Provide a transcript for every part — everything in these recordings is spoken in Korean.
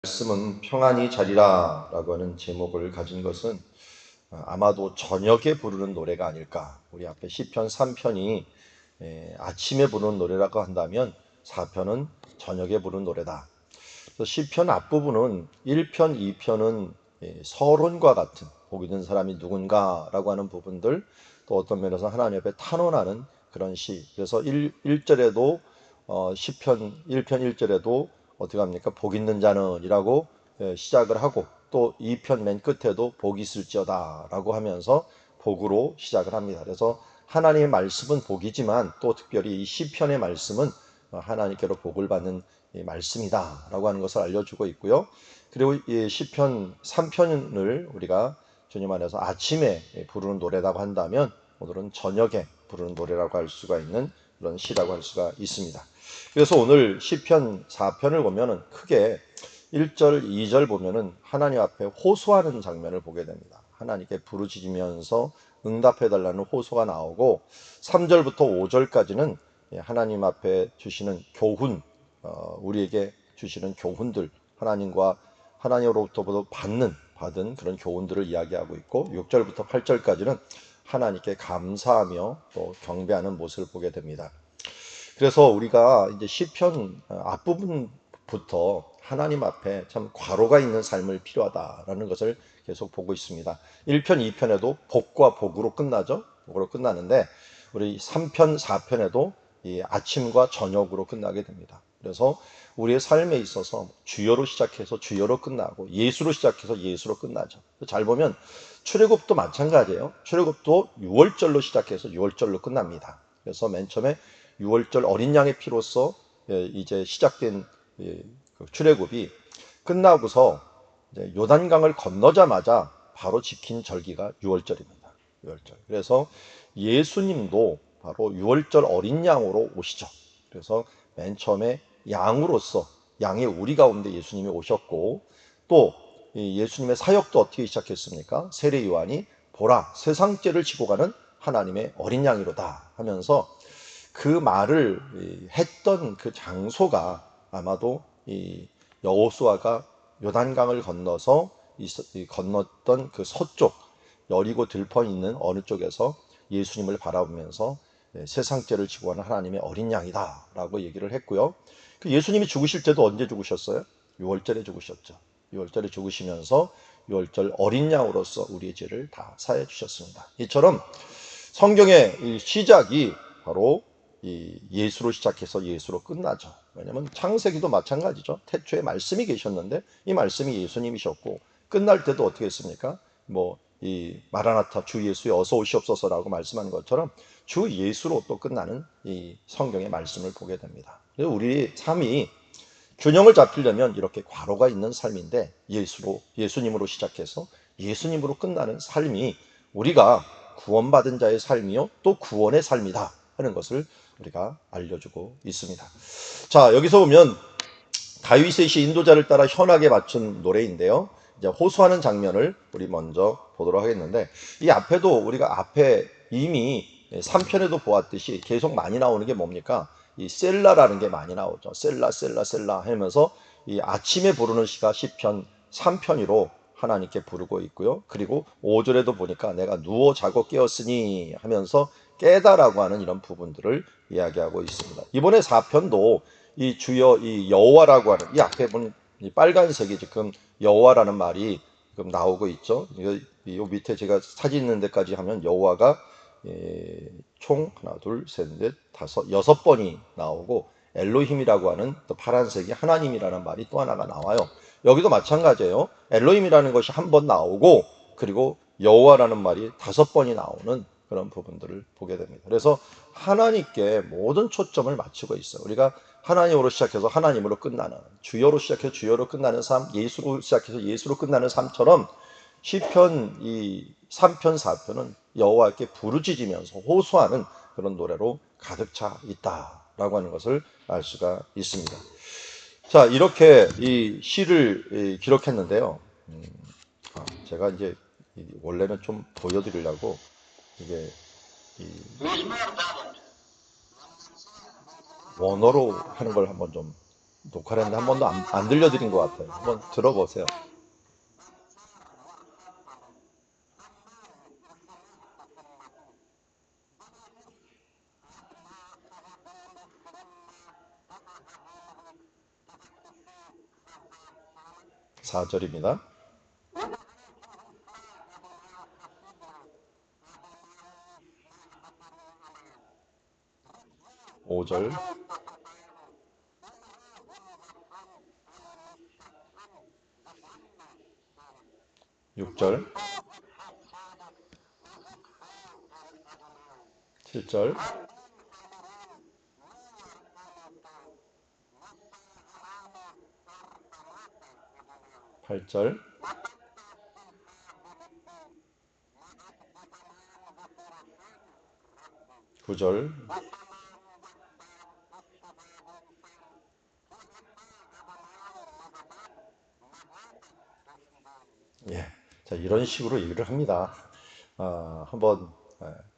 말씀은 평안히 자리라 라고 하는 제목을 가진 것은 아마도 저녁에 부르는 노래가 아닐까. 우리 앞에 시편 3편이 아침에 부르는 노래라고 한다면 4편은 저녁에 부르는 노래다. 그래서 시편 앞부분은 1편, 2편은 서론과 같은 복 있는 사람이 누군가라고 하는 부분들, 또 어떤 면에서 하나님 앞에 탄원하는 그런 시. 그래서 1절에도 시편 1편 1절에도 어떻게 합니까? 복 있는 자는 이라고 시작을 하고, 또 2편 맨 끝에도 복이 있을지어다 라고 하면서 복으로 시작을 합니다. 그래서 하나님의 말씀은 복이지만 또 특별히 이 시편의 말씀은 하나님께로 복을 받는 말씀이다 라고 하는 것을 알려주고 있고요. 그리고 이 시편 3편을 우리가 주님 안에서 아침에 부르는 노래라고 한다면, 오늘은 저녁에 부르는 노래라고 할 수가 있는 그런 시라고 할 수가 있습니다. 그래서 오늘 시편 4편을 보면은 크게 1절, 2절 보면은 하나님 앞에 호소하는 장면을 보게 됩니다. 하나님께 부르짖으면서 응답해 달라는 호소가 나오고, 3절부터 5절까지는 하나님 앞에 주시는 교훈, 우리에게 주시는 교훈들, 하나님으로부터 받은 그런 교훈들을 이야기하고 있고, 6절부터 8절까지는 하나님께 감사하며 또 경배하는 모습을 보게 됩니다. 그래서 우리가 이제 시편 앞부분부터 하나님 앞에 참 과로가 있는 삶을 필요하다라는 것을 계속 보고 있습니다. 1편, 2편에도 복과 복으로 끝나죠. 복으로 끝나는데 우리 3편, 4편에도 이 아침과 저녁으로 끝나게 됩니다. 그래서 우리의 삶에 있어서 주여로 시작해서 주여로 끝나고, 예수로 시작해서 예수로 끝나죠. 잘 보면 출애굽도 마찬가지예요. 출애굽도 6월절로 시작해서 6월절로 끝납니다. 그래서 맨 처음에 6월절 어린 양의 피로써 이제 시작된 출애굽이 끝나고서 요단강을 건너자마자 바로 지킨 절기가 6월절입니다. 6월절. 그래서 예수님도 바로 6월절 어린 양으로 오시죠. 그래서 맨 처음에 양으로서 양의 우리 가운데 예수님이 오셨고, 또 예수님의 사역도 어떻게 시작했습니까? 세례 요한이 보라 세상 죄를 지고 가는 하나님의 어린 양이로다 하면서 그 말을 했던 그 장소가 아마도 이 여호수아가 요단강을 건너서 건넜던 그 서쪽 여리고 들판 있는 어느 쪽에서 예수님을 바라보면서 세상 죄를 지고 가는 하나님의 어린 양이다 라고 얘기를 했고요. 그 예수님이 죽으실 때도 언제 죽으셨어요? 6월절에 죽으셨죠. 6월절에 죽으시면서 6월절 어린 양으로서 우리의 죄를 다 사해 주셨습니다. 이처럼 성경의 시작이 바로 이 예수로 시작해서 예수로 끝나죠. 왜냐하면 창세기도 마찬가지죠. 태초에 말씀이 계셨는데 이 말씀이 예수님이셨고, 끝날 때도 어떻게 했습니까? 이 마라나타 주 예수여 어서 오시옵소서라고 말씀한 것처럼 주 예수로 또 끝나는 이 성경의 말씀을 보게 됩니다. 그래서 우리 삶이 균형을 잡히려면 이렇게 과로가 있는 삶인데, 예수님으로 시작해서 예수님으로 끝나는 삶이 우리가 구원받은 자의 삶이요 또 구원의 삶이다 하는 것을 우리가 알려주고 있습니다. 자, 여기서 보면 다윗의 시 인도자를 따라 현악에 맞춘 노래인데요. 이제 호소하는 장면을 우리 먼저 보도록 하겠는데, 이 앞에도 우리가 앞에 이미 3편에도 보았듯이 계속 많이 나오는 게 뭡니까? 이 셀라라는 게 많이 나오죠. 셀라 셀라 셀라 하면서 이 아침에 부르는 시가 시편 3편으로 하나님께 부르고 있고요. 그리고 5절에도 보니까 내가 누워 자고 깨었으니 하면서 깨다라고 하는 이런 부분들을 이야기하고 있습니다. 이번에 4편도 이 주여 이 여호와라고 하는 이 앞에 보면 이 빨간색이 지금 여호와라는 말이 지금 나오고 있죠. 이 밑에 제가 사진 있는 데까지 하면 여호와가 총 하나 둘 셋 넷 다섯 여섯 번이 나오고, 엘로힘이라고 하는 또 파란색이 하나님이라는 말이 또 하나가 나와요. 여기도 마찬가지예요. 엘로힘이라는 것이 한 번 나오고, 그리고 여호와라는 말이 5번이 나오는 그런 부분들을 보게 됩니다. 그래서 하나님께 모든 초점을 맞추고 있어요. 우리가 하나님으로 시작해서 하나님으로 끝나는, 주여로 시작해서 주여로 끝나는 삶, 예수로 시작해서 예수로 끝나는 삶처럼 시편 이 3편 4편은 여호와께 부르짖으면서 호소하는 그런 노래로 가득 차 있다라고 하는 것을 알 수가 있습니다. 자, 이렇게 이 시를 기록했는데요. 제가 이제 원래는 좀 보여드리려고 이게 원어로 하는 걸 한번 좀 녹화를 했는데 한 번도 안 들려드린 것 같아요. 한번 들어보세요. 4절입니다. 5절, 6절, 7절, 8절, 9절. 예. 자, 이런 식으로 얘기를 합니다. 한번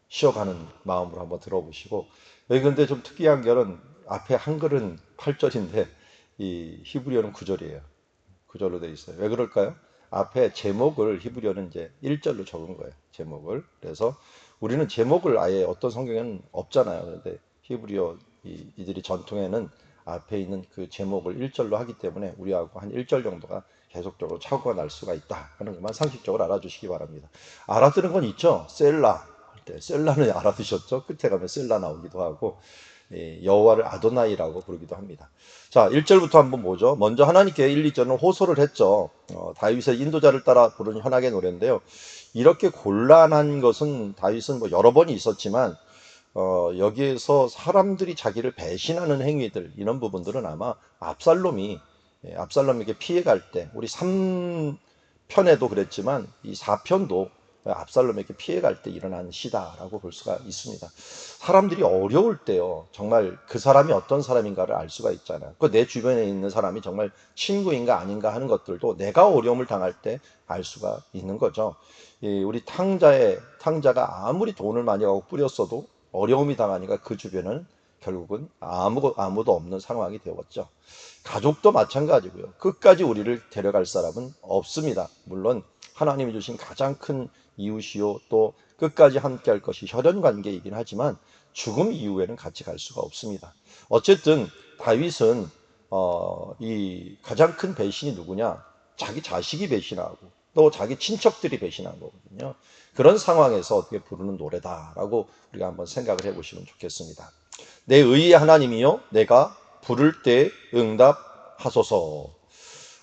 쉬어가는 마음으로 한번 들어보시고, 여기 근데 좀 특이한 거는 앞에 한글은 8절인데 이 히브리어는 9절이에요. 9절로 돼 있어요. 왜 그럴까요? 앞에 제목을 히브리어는 이제 1절로 적은 거예요. 제목을. 그래서 우리는 제목을 아예 어떤 성경에는 없잖아요. 그런데 히브리어 이들이 전통에는 앞에 있는 그 제목을 1절로 하기 때문에 우리하고 한 1절 정도가 계속적으로 차고가 날 수가 있다 하는 것만 상식적으로 알아주시기 바랍니다. 알아들은 건 있죠. 셀라 할 때 셀라는 알아두셨죠. 끝에 가면 셀라 나오기도 하고 여호와를 아도나이라고 부르기도 합니다. 자, 1절부터 한번 보죠. 먼저 하나님께 1, 2절은 호소를 했죠. 다윗의 인도자를 따라 부르는 현악의 노래인데요. 이렇게 곤란한 것은 다윗은 뭐 여러 번이 있었지만 여기에서 사람들이 자기를 배신하는 행위들 이런 부분들은 아마 압살롬에게 피해갈 때 우리 3편에도 그랬지만 이 4편도 압살롬에게 피해갈 때 일어난 시다라고 볼 수가 있습니다. 사람들이 어려울 때요, 정말 그 사람이 어떤 사람인가를 알 수가 있잖아요. 그 내 주변에 있는 사람이 정말 친구인가 아닌가 하는 것들도 내가 어려움을 당할 때 알 수가 있는 거죠. 우리 탕자가 아무리 돈을 많이 갖고 뿌렸어도 어려움이 당하니까 그 주변은 결국은 아무도 없는 상황이 되었죠. 가족도 마찬가지고요. 끝까지 우리를 데려갈 사람은 없습니다. 물론 하나님이 주신 가장 큰 이웃이요, 또 끝까지 함께 할 것이 혈연 관계이긴 하지만 죽음 이후에는 같이 갈 수가 없습니다. 어쨌든 다윗은 이 가장 큰 배신이 누구냐? 자기 자식이 배신하고 또 자기 친척들이 배신한 거거든요. 그런 상황에서 어떻게 부르는 노래다라고 우리가 한번 생각을 해보시면 좋겠습니다. 내 의의 하나님이요, 내가 부를 때 응답하소서.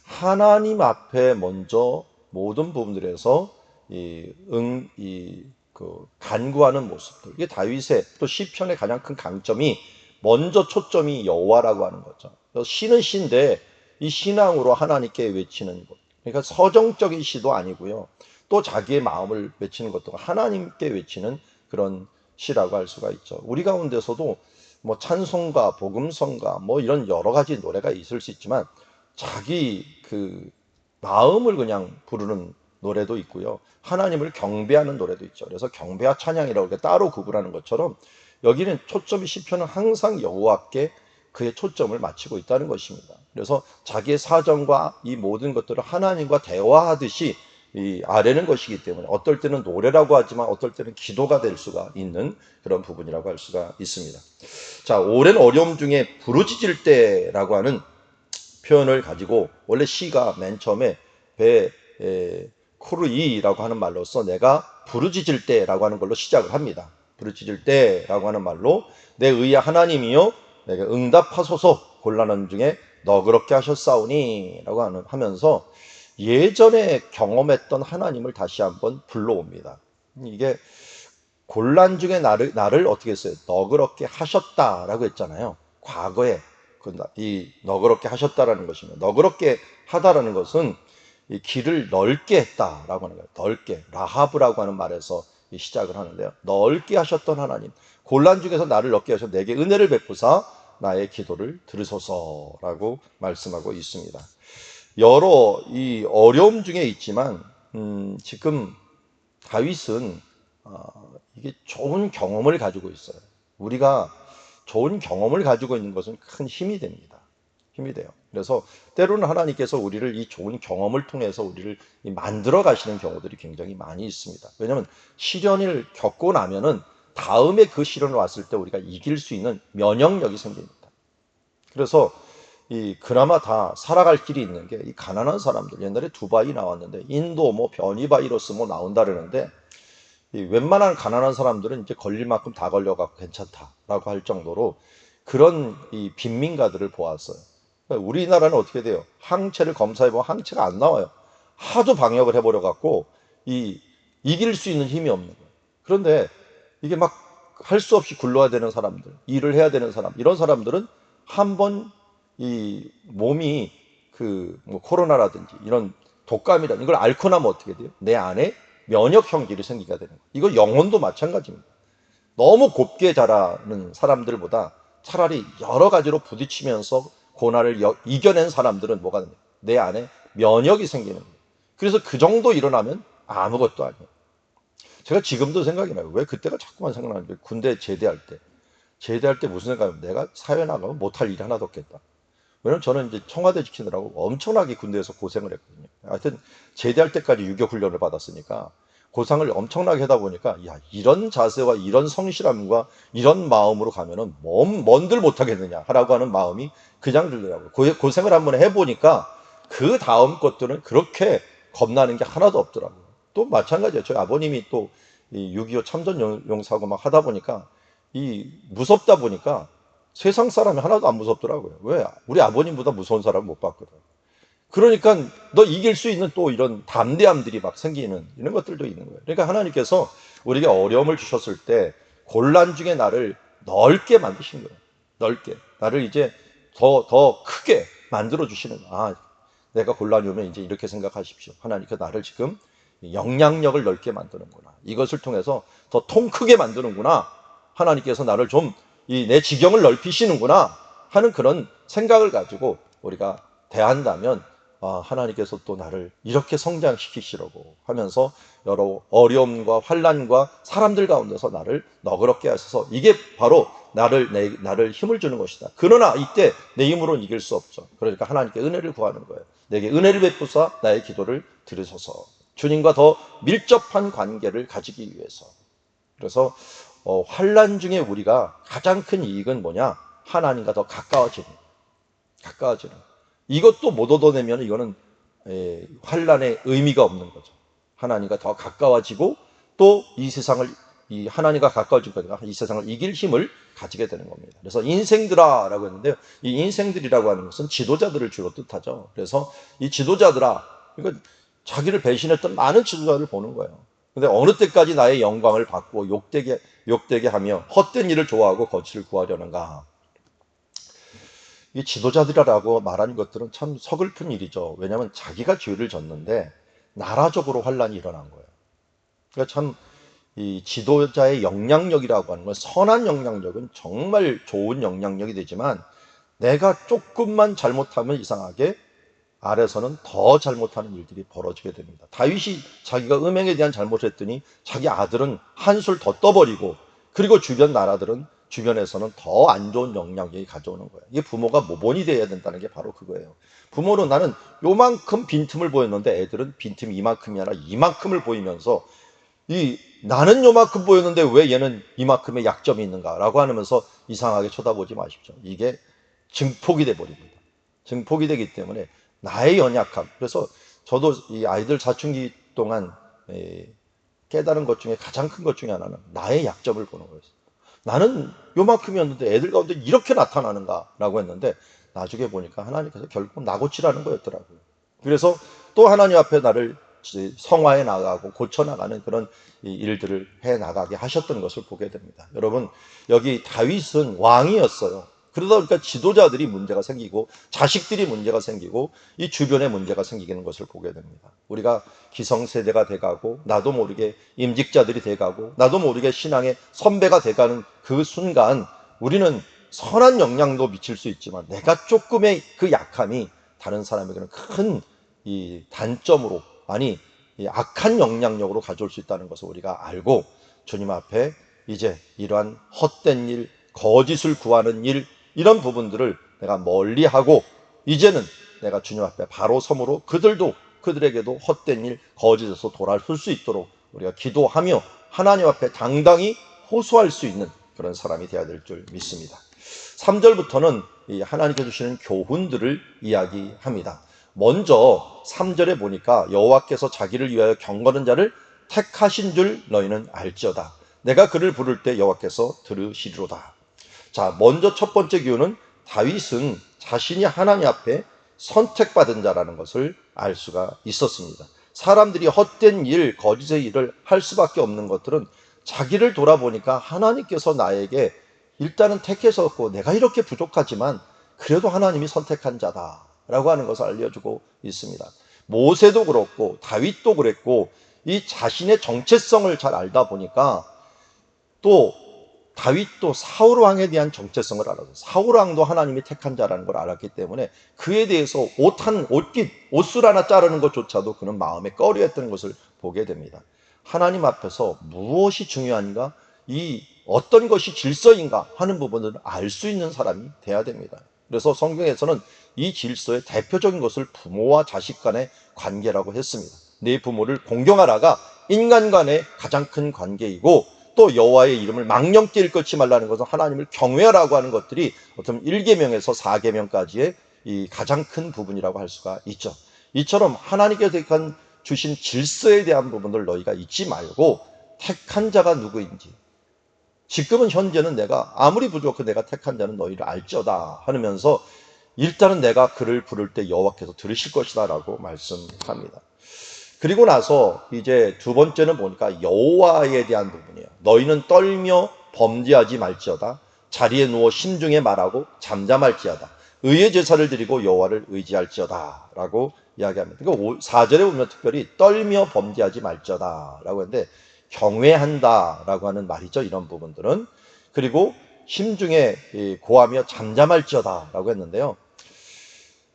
하나님 앞에 먼저 모든 부분들에서 간구하는 모습들. 이게 다윗의 또 시편의 가장 큰 강점이 먼저 초점이 여호와라고 하는 거죠. 시는 시인데 이 신앙으로 하나님께 외치는 것. 그러니까 서정적인 시도 아니고요. 또 자기의 마음을 외치는 것도 하나님께 외치는 그런 시라고 할 수가 있죠. 우리 가운데서도 뭐 찬송가, 복음성가, 뭐 이런 여러 가지 노래가 있을 수 있지만 자기 그 마음을 그냥 부르는 노래도 있고요. 하나님을 경배하는 노래도 있죠. 그래서 경배와 찬양이라고 이렇게 따로 구분하는 것처럼 여기는 초점이 시편은 항상 여호와께 그의 초점을 맞추고 있다는 것입니다. 그래서 자기의 사정과 이 모든 것들을 하나님과 대화하듯이 아뢰는 것이기 때문에 어떨 때는 노래라고 하지만 어떨 때는 기도가 될 수가 있는 그런 부분이라고 할 수가 있습니다. 자, 오랜 어려움 중에 부르짖을 때라고 하는 표현을 가지고 원래 시가 맨 처음에 코르이라고 하는 말로서 내가 부르짖을 때라고 하는 걸로 시작을 합니다. 부르짖을 때라고 하는 말로 내 의의 하나님이여 내가 응답하소서 곤란한 중에 너그럽게 하셨사오니 라고 하면서 예전에 경험했던 하나님을 다시 한번 불러옵니다. 이게 곤란 중에 나를 어떻게 했어요? 너그럽게 하셨다라고 했잖아요. 과거에 이 너그럽게 하셨다라는 것입니다. 너그럽게 하다라는 것은 이 길을 넓게 했다라고 하는 거예요. 넓게 라하브라고 하는 말에서 시작을 하는데요. 넓게 하셨던 하나님, 곤란 중에서 나를 넓게 하셔 내게 은혜를 베푸사 나의 기도를 들으소서라고 말씀하고 있습니다. 여러 이 어려움 중에 있지만 지금 다윗은 이게 좋은 경험을 가지고 있어요. 우리가 좋은 경험을 가지고 있는 것은 큰 힘이 됩니다. 힘이 돼요. 그래서 때로는 하나님께서 우리를 이 좋은 경험을 통해서 우리를 만들어 가시는 경우들이 굉장히 많이 있습니다. 왜냐하면 시련을 겪고 나면은 다음에 그 시련을 왔을 때 우리가 이길 수 있는 면역력이 생깁니다. 그래서 이 그나마 다 살아갈 길이 있는 게 이 가난한 사람들, 옛날에 두바이 나왔는데 인도 뭐 변이 바이러스 뭐 나온다 그러는데 이 웬만한 가난한 사람들은 이제 걸릴 만큼 다 걸려갖고 괜찮다라고 할 정도로 그런 이 빈민가들을 보았어요. 그러니까 우리나라는 어떻게 돼요? 항체를 검사해보면 항체가 안 나와요. 하도 방역을 해버려갖고 이 이길 수 있는 힘이 없는 거예요. 그런데 이게 막 할 수 없이 굴러야 되는 사람들, 일을 해야 되는 사람, 이런 사람들은 한번 이 몸이 그 뭐 코로나라든지 이런 독감이라는 이걸 앓고 나면 어떻게 돼요? 내 안에 면역 형질이 생기게 되는 거예요. 이거 영혼도 마찬가지입니다. 너무 곱게 자라는 사람들보다 차라리 여러 가지로 부딪히면서 고난을 이겨낸 사람들은 뭐가 됩니까? 내 안에 면역이 생기는 거예요. 그래서 그 정도 일어나면 아무것도 아니에요. 제가 지금도 생각이 나요. 왜 그때가 자꾸만 생각나는지. 군대 제대할 때 무슨 생각이에요? 내가 사회 나가면 못할 일이 하나도 없겠다. 왜냐면 저는 이제 청와대 지키느라고 엄청나게 군대에서 고생을 했거든요. 하여튼 제대할 때까지 유교 훈련을 받았으니까 고상을 엄청나게 하다 보니까 야, 이런 자세와 이런 성실함과 이런 마음으로 가면은 뭔들 못하겠느냐 하라고 하는 마음이 그냥 들더라고요. 고생을 한번 해보니까 그 다음 것들은 그렇게 겁나는 게 하나도 없더라고요. 또 마찬가지예요. 저희 아버님이 또 6.25 참전 용사고 막 하다 보니까 이 무섭다 보니까 세상 사람이 하나도 안 무섭더라고요. 왜? 우리 아버님보다 무서운 사람 못 봤거든. 그러니까 너 이길 수 있는 또 이런 담대함들이 막 생기는 이런 것들도 있는 거예요. 그러니까 하나님께서 우리에게 어려움을 주셨을 때 곤란 중에 나를 넓게 만드신 거예요. 넓게. 나를 이제 더 크게 만들어 주시는 거예요. 아, 내가 곤란이 오면 이제 이렇게 생각하십시오. 하나님께서 나를 지금 영향력을 넓게 만드는구나. 이것을 통해서 더 통 크게 만드는구나. 하나님께서 나를 좀 내 지경을 넓히시는구나 하는 그런 생각을 가지고 우리가 대한다면 하나님께서 또 나를 이렇게 성장시키시려고 하면서 여러 어려움과 환난과 사람들 가운데서 나를 너그럽게 하셔서 이게 바로 나를 힘을 주는 것이다. 그러나 이때 내 힘으로는 이길 수 없죠. 그러니까 하나님께 은혜를 구하는 거예요. 내게 은혜를 베푸사 나의 기도를 들으소서. 주님과 더 밀접한 관계를 가지기 위해서. 그래서 환난 중에 우리가 가장 큰 이익은 뭐냐? 하나님과 더 가까워지는. 이것도 못 얻어내면 이거는 환난의 의미가 없는 거죠. 하나님과 더 가까워지고 또 이 세상을 이 하나님과 가까워질 거니까 이 세상을 이길 힘을 가지게 되는 겁니다. 그래서 인생들아라고 했는데요. 이 인생들이라고 하는 것은 지도자들을 주로 뜻하죠. 그래서 이 지도자들아, 그러니까 자기를 배신했던 많은 지도자들을 보는 거예요. 근데 어느 때까지 나의 영광을 받고 욕되게 하며 헛된 일을 좋아하고 거취를 구하려는가? 이 지도자들이라고 말하는 것들은 참 서글픈 일이죠. 왜냐하면 자기가 죄를 졌는데 나라적으로 환란이 일어난 거예요. 그러니까 참 이 지도자의 영향력이라고 하는 건 선한 영향력은 정말 좋은 영향력이 되지만 내가 조금만 잘못하면 이상하게 아래서는 더 잘못하는 일들이 벌어지게 됩니다. 다윗이 자기가 음행에 대한 잘못을 했더니 자기 아들은 한술 더 떠버리고 그리고 주변에서는 더 안 좋은 영향력이 가져오는 거예요. 이게 부모가 모본이 돼야 된다는 게 바로 그거예요. 부모는 나는 요만큼 빈틈을 보였는데 애들은 빈틈이 이만큼이 아니라 이만큼을 보이면서 나는 요만큼 보였는데 왜 얘는 이만큼의 약점이 있는가라고 하면서 이상하게 쳐다보지 마십시오. 이게 증폭이 돼 버립니다. 증폭이 되기 때문에 나의 연약함. 그래서 저도 이 아이들 사춘기 동안 깨달은 것 중에 가장 큰 것 중에 하나는 나의 약점을 보는 거였어요. 나는 요만큼이었는데 애들 가운데 이렇게 나타나는가라고 했는데 나중에 보니까 하나님께서 결국 나 고치라는 거였더라고요. 그래서 또 하나님 앞에 나를 성화해 나가고 고쳐나가는 그런 일들을 해 나가게 하셨던 것을 보게 됩니다. 여러분, 여기 다윗은 왕이었어요. 그러다 보니까 지도자들이 문제가 생기고 자식들이 문제가 생기고 이 주변에 문제가 생기는 것을 보게 됩니다. 우리가 기성세대가 돼가고 나도 모르게 임직자들이 돼가고 나도 모르게 신앙의 선배가 돼가는 그 순간 우리는 선한 영향도 미칠 수 있지만 내가 조금의 그 약함이 다른 사람에게는 큰 이 단점으로 아니 악한 영향력으로 가져올 수 있다는 것을 우리가 알고 주님 앞에 이제 이러한 헛된 일, 거짓을 구하는 일 이런 부분들을 내가 멀리하고 이제는 내가 주님 앞에 바로 섬으로 그들에게도 헛된 일, 거짓에서 돌아설 수 있도록 우리가 기도하며 하나님 앞에 당당히 호소할 수 있는 그런 사람이 되어야 될 줄 믿습니다. 3절부터는 이 하나님께서 주시는 교훈들을 이야기합니다. 먼저 3절에 보니까 여호와께서 자기를 위하여 경건한 자를 택하신 줄 너희는 알지어다. 내가 그를 부를 때 여호와께서 들으시리로다. 자, 먼저 첫 번째 교훈은 다윗은 자신이 하나님 앞에 선택받은 자라는 것을 알 수가 있었습니다. 사람들이 헛된 일, 거짓의 일을 할 수밖에 없는 것들은 자기를 돌아보니까 하나님께서 나에게 일단은 택하셨고 내가 이렇게 부족하지만 그래도 하나님이 선택한 자다라고 하는 것을 알려주고 있습니다. 모세도 그렇고 다윗도 그랬고 이 자신의 정체성을 잘 알다 보니까 또 다윗도 사울 왕에 대한 정체성을 알아서 사울 왕도 하나님이 택한 자라는 걸 알았기 때문에 그에 대해서 옷술 하나 자르는 것조차도 그는 마음에 꺼려했던 것을 보게 됩니다. 하나님 앞에서 무엇이 중요한가, 이 어떤 것이 질서인가 하는 부분을 알 수 있는 사람이 돼야 됩니다. 그래서 성경에서는 이 질서의 대표적인 것을 부모와 자식 간의 관계라고 했습니다. 내 부모를 공경하라가 인간 간의 가장 큰 관계이고, 또 여호와의 이름을 망령되이 일컫지 말라는 것은 하나님을 경외하라고 하는 것들이 어떤 1계명에서 4계명까지의 이 가장 큰 부분이라고 할 수가 있죠. 이처럼 하나님께서 주신 질서에 대한 부분을 너희가 잊지 말고 택한 자가 누구인지, 지금은 현재는 내가 아무리 부족해도 내가 택한 자는 너희를 알지어다 하면서 일단은 내가 그를 부를 때 여호와께서 들으실 것이다 라고 말씀합니다. 그리고 나서 이제 두 번째는 보니까 여호와에 대한 부분이에요. 너희는 떨며 범죄하지 말지어다. 자리에 누워 심중에 말하고 잠잠할지어다. 의의 제사를 드리고 여호와를 의지할지어다 라고 이야기합니다. 그러니까 4절에 보면 특별히 떨며 범죄하지 말지어다 라고 했는데 경외한다 라고 하는 말이죠. 이런 부분들은. 그리고 심중에 고하며 잠잠할지어다 라고 했는데요.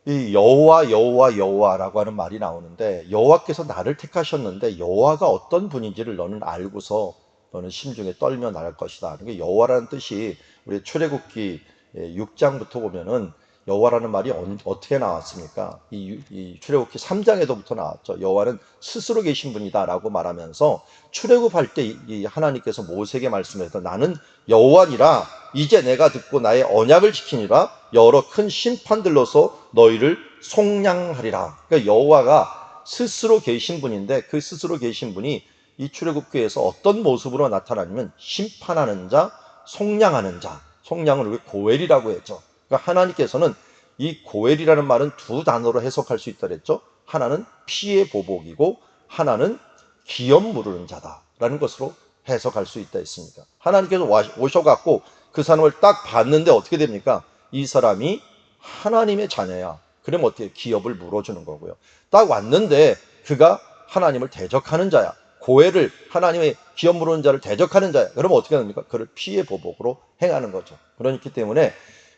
이 여호와라고 하는 말이 나오는데 여호와께서 나를 택하셨는데 여호와가 어떤 분인지를 너는 알고서 너는 심중에 떨며 나갈 것이다. 그러니까 여호와라는 뜻이 우리 출애굽기 6장부터 보면은 여호와라는 말이 어떻게 나왔습니까? 이 출애굽기 3장에도부터 나왔죠. 여호와는 스스로 계신 분이다라고 말하면서 출애굽할 때 이 하나님께서 모세에게 말씀해서 나는 여호와니라 이제 내가 듣고 나의 언약을 지키니라 여러 큰 심판들로서 너희를 속량하리라. 그러니까 여호와가 스스로 계신 분인데 그 스스로 계신 분이 이 출애굽기에서 어떤 모습으로 나타나냐면 심판하는 자, 속량하는 자. 속량을 우리 고엘이라고 했죠. 그러니까 하나님께서는 이 고엘이라는 말은 두 단어로 해석할 수 있다 그랬죠. 하나는 피의 보복이고 하나는 기업 물으는 자다라는 것으로 해석할 수 있다 했습니다. 하나님께서 오셔갖고 그 사람을 딱 봤는데 어떻게 됩니까? 이 사람이 하나님의 자녀야. 그러면 어떻게 기업을 물어주는 거고요. 딱 왔는데 그가 하나님을 대적하는 자야. 고엘을 하나님의 기업 물어주는 자를 대적하는 자야. 그러면 어떻게 됩니까? 그를 피의 보복으로 행하는 거죠. 그렇기 때문에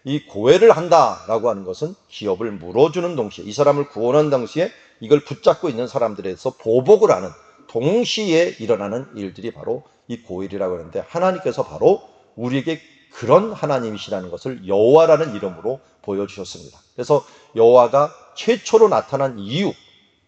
이 고엘을 한다라고 하는 것은 기업을 물어주는 동시에 이 사람을 구원한 당시에 이걸 붙잡고 있는 사람들에서 보복을 하는 동시에 일어나는 일들이 바로 이 고엘이라고 하는데 하나님께서 바로 우리에게 그런 하나님이시라는 것을 여호와라는 이름으로 보여주셨습니다. 그래서 여호와가 최초로 나타난 이유,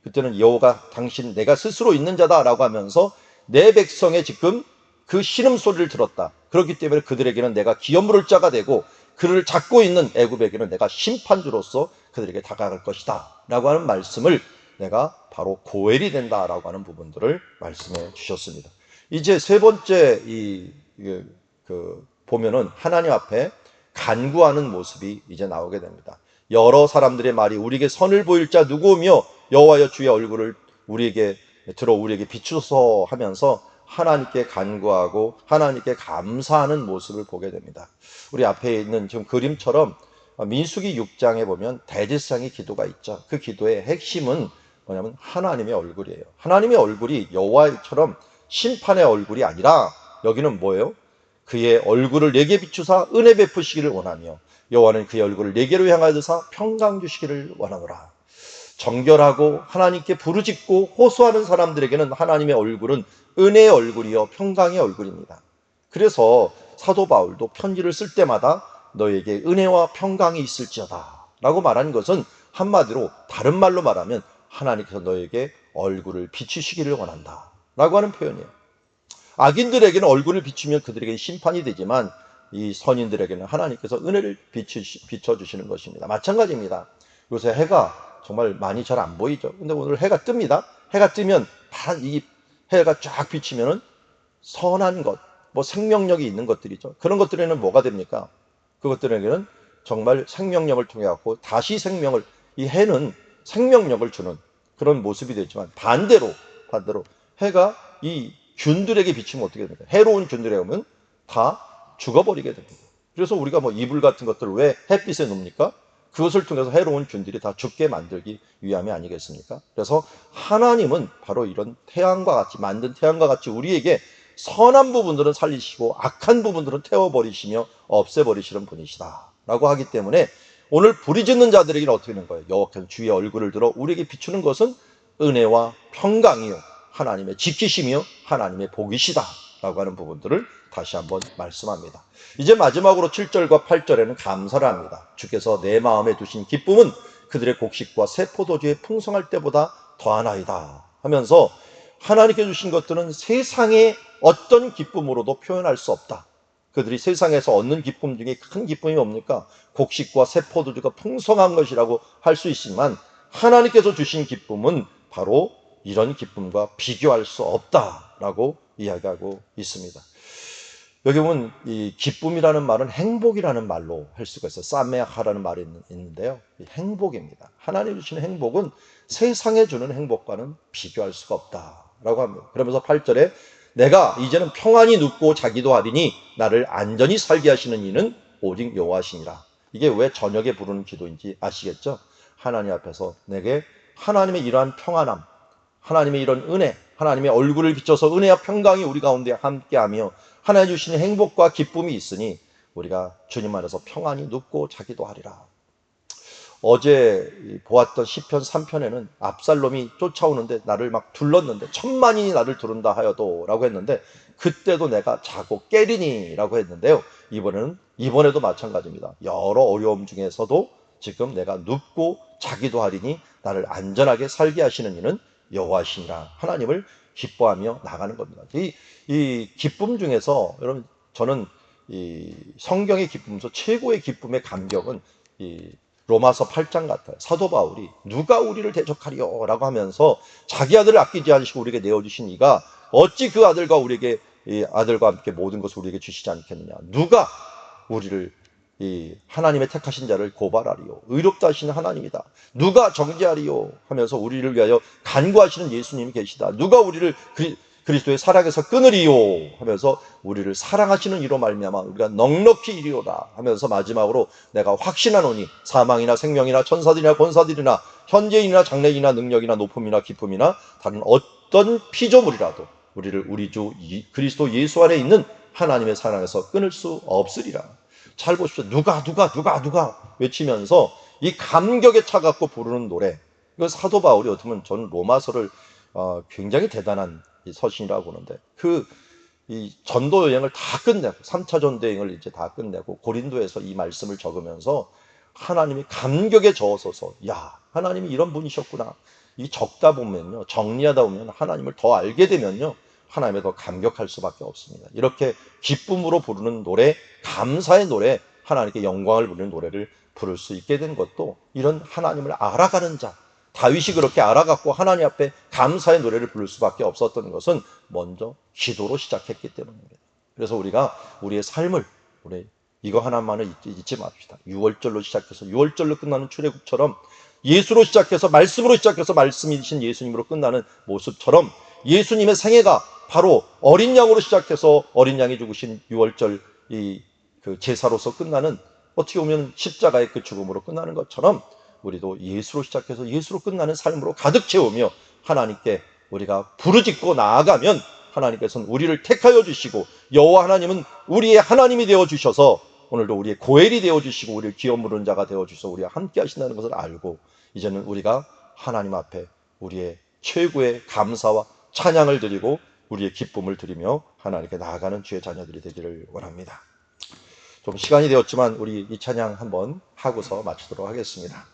그때는 여호와가 당신 내가 스스로 있는 자다라고 하면서 내 백성의 지금 그 신음소리를 들었다. 그렇기 때문에 그들에게는 내가 기업 물을 자가 되고 그를 잡고 있는 애굽에게는 내가 심판주로서 그들에게 다가갈 것이다 라고 하는 말씀을 내가 바로 고엘이 된다라고 하는 부분들을 말씀해 주셨습니다. 이제 세 번째 보면은 하나님 앞에 간구하는 모습이 이제 나오게 됩니다. 여러 사람들의 말이 우리에게 선을 보일 자 누구며 여호와여 주의 얼굴을 우리에게 비추소서 하면서 하나님께 간구하고 하나님께 감사하는 모습을 보게 됩니다. 우리 앞에 있는 지금 그림처럼 민수기 6장에 보면 대제사장의 기도가 있죠. 그 기도의 핵심은 뭐냐면 하나님의 얼굴이에요. 하나님의 얼굴이 여호와처럼 심판의 얼굴이 아니라 여기는 뭐예요? 그의 얼굴을 내게 비추사 은혜 베푸시기를 원하며 여호와는 그의 얼굴을 내게로 향하여서 평강 주시기를 원하노라. 정결하고 하나님께 부르짖고 호소하는 사람들에게는 하나님의 얼굴은 은혜의 얼굴이요 평강의 얼굴입니다. 그래서 사도 바울도 편지를 쓸 때마다 너에게 은혜와 평강이 있을지어다 라고 말하는 것은 한마디로 다른 말로 말하면 하나님께서 너에게 얼굴을 비추시기를 원한다 라고 하는 표현이에요. 악인들에게는 얼굴을 비추면 그들에게 심판이 되지만 이 선인들에게는 하나님께서 은혜를 비춰주시는 것입니다. 마찬가지입니다. 요새 해가 정말 많이 잘 안 보이죠. 근데 오늘 해가 뜹니다. 해가 뜨면 이 해가 쫙 비치면은 선한 것, 뭐 생명력이 있는 것들이죠. 그런 것들에는 뭐가 됩니까? 그것들에게는 정말 생명력을 통해 갖고 다시 생명을, 이 해는 생명력을 주는 그런 모습이 되지만 반대로 해가 이 균들에게 비치면 어떻게 됩니까? 해로운 균들에 오면 다 죽어버리게 됩니다. 그래서 우리가 뭐 이불 같은 것들을 왜 햇빛에 놓습니까? 그것을 통해서 해로운 균들이 다 죽게 만들기 위함이 아니겠습니까? 그래서 하나님은 바로 이런 태양과 같이, 만든 태양과 같이 우리에게 선한 부분들은 살리시고 악한 부분들은 태워버리시며 없애버리시는 분이시다 라고 하기 때문에 오늘 부리짖는 자들에게는 어떻게 되는 거예요? 여호와께서 주의 얼굴을 들어 우리에게 비추는 것은 은혜와 평강이요 하나님의 지키심이요 하나님의 복이시다 라고 하는 부분들을 다시 한번 말씀합니다. 이제 마지막으로 7절과 8절에는 감사를 합니다. 주께서 내 마음에 두신 기쁨은 그들의 곡식과 새 포도주의 풍성할 때보다 더하나이다 하면서 하나님께 주신 것들은 세상의 어떤 기쁨으로도 표현할 수 없다. 그들이 세상에서 얻는 기쁨 중에 큰 기쁨이 뭡니까? 곡식과 새 포도주가 풍성한 것이라고 할 수 있지만 하나님께서 주신 기쁨은 바로 이런 기쁨과 비교할 수 없다라고 이야기하고 있습니다. 여기 보면 이 기쁨이라는 말은 행복이라는 말로 할 수가 있어요. 사메하라는 말이 있는데요. 행복입니다. 하나님 주시는 행복은 세상에 주는 행복과는 비교할 수가 없다라고 합니다. 그러면서 8절에 내가 이제는 평안히 눕고 자기도 하리니 나를 안전히 살게 하시는 이는 오직 여호와시니라. 이게 왜 저녁에 부르는 기도인지 아시겠죠? 하나님 앞에서 내게 하나님의 이러한 평안함, 하나님의 이런 은혜, 하나님의 얼굴을 비춰서 은혜와 평강이 우리 가운데 함께하며 하나님 주시는 행복과 기쁨이 있으니 우리가 주님 안에서 평안히 눕고 자기도 하리라. 어제 보았던 시편 3편에는 압살롬이 쫓아오는데 나를 막 둘렀는데 1000만인이 나를 두른다 하여도 라고 했는데 그때도 내가 자고 깨리니 라고 했는데요. 이번에도 마찬가지입니다. 여러 어려움 중에서도 지금 내가 눕고 자기도 하리니 나를 안전하게 살게 하시는 이는 여호와시니라. 하나님을 기뻐하며 나가는 겁니다. 이 기쁨 중에서 여러분 저는 이 성경의 기쁨에서 최고의 기쁨의 감격은 이 로마서 8장 같아요. 사도 바울이 누가 우리를 대적하리요 라고 하면서 자기 아들을 아끼지 않으시고 우리에게 내어주신 이가 어찌 그 아들과 우리에게 이 아들과 함께 모든 것을 우리에게 주시지 않겠느냐. 누가 우리를 이 하나님의 택하신 자를 고발하리요. 의롭다 하시는 하나님이다. 누가 정죄하리요 하면서 우리를 위하여 간구하시는 예수님이 계시다. 누가 우리를 그리스도의 사랑에서 끊으리요 하면서 우리를 사랑하시는 이로 말미암아 우리가 넉넉히 이리로다 하면서 마지막으로 내가 확신하노니 사망이나 생명이나 천사들이나 권사들이나 현재인이나 장래인이나 능력이나 높음이나 기쁨이나 다른 어떤 피조물이라도 우리를 우리 주 그리스도 예수 안에 있는 하나님의 사랑에서 끊을 수 없으리라. 잘 보십시오. 누가 외치면서 이 감격에 차갖고 부르는 노래. 이거 사도 바울이 어떻게 보면 저는 로마서를 굉장히 대단한 서신이라고 보는데 이 전도 여행을 다 끝내고 3차 전도 여행을 이제 다 끝내고 고린도에서 이 말씀을 적으면서 하나님이 감격에 젖어서 야 하나님이 이런 분이셨구나. 이 적다 보면요 정리하다 보면 하나님을 더 알게 되면요 하나님에 더 감격할 수밖에 없습니다. 이렇게 기쁨으로 부르는 노래, 감사의 노래, 하나님께 영광을 부르는 노래를 부를 수 있게 된 것도 이런 하나님을 알아가는 자, 다윗이 그렇게 알아갖고 하나님 앞에 감사의 노래를 부를 수밖에 없었던 것은 먼저 기도로 시작했기 때문입니다. 그래서 우리가 우리의 삶을 우리 이거 하나만을 잊지 맙시다. 6월절로 시작해서 6월절로 끝나는 출애굽처럼 예수로 시작해서 말씀으로 시작해서 말씀이신 예수님으로 끝나는 모습처럼 예수님의 생애가 바로 어린 양으로 시작해서 어린 양이 죽으신 6월절 그 제사로서 끝나는 어떻게 보면 십자가의 그 죽음으로 끝나는 것처럼 우리도 예수로 시작해서 예수로 끝나는 삶으로 가득 채우며 하나님께 우리가 부르짖고 나아가면 하나님께서는 우리를 택하여 주시고 여호와 하나님은 우리의 하나님이 되어 주셔서 오늘도 우리의 고엘이 되어 주시고 우리를 기업 물은 자가 되어 주셔서 우리와 함께 하신다는 것을 알고 이제는 우리가 하나님 앞에 우리의 최고의 감사와 찬양을 드리고 우리의 기쁨을 드리며 하나님께 나아가는 주의 자녀들이 되기를 원합니다. 좀 시간이 되었지만 우리 이 찬양 한번 하고서 마치도록 하겠습니다.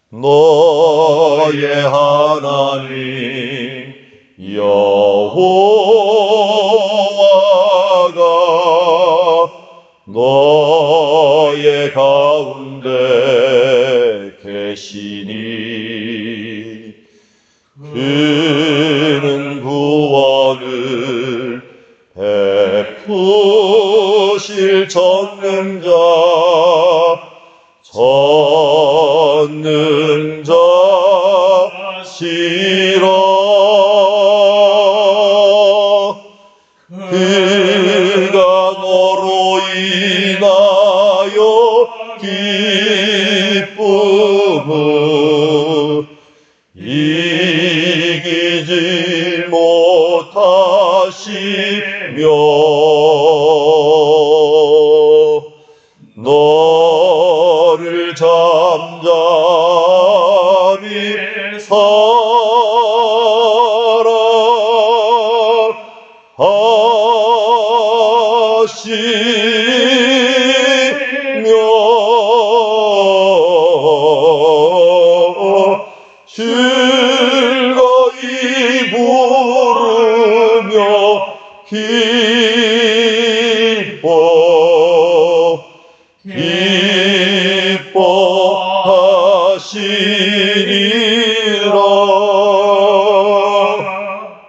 너의 하나님 여호와가 너의 가운데 계시니 그는 구원을 베푸실 전능자시라. 그가 너로 인하여 기쁨을 이기지 못하시며 너를 잠잠히 사랑하시며 즐거이 부르며 기뻐하시니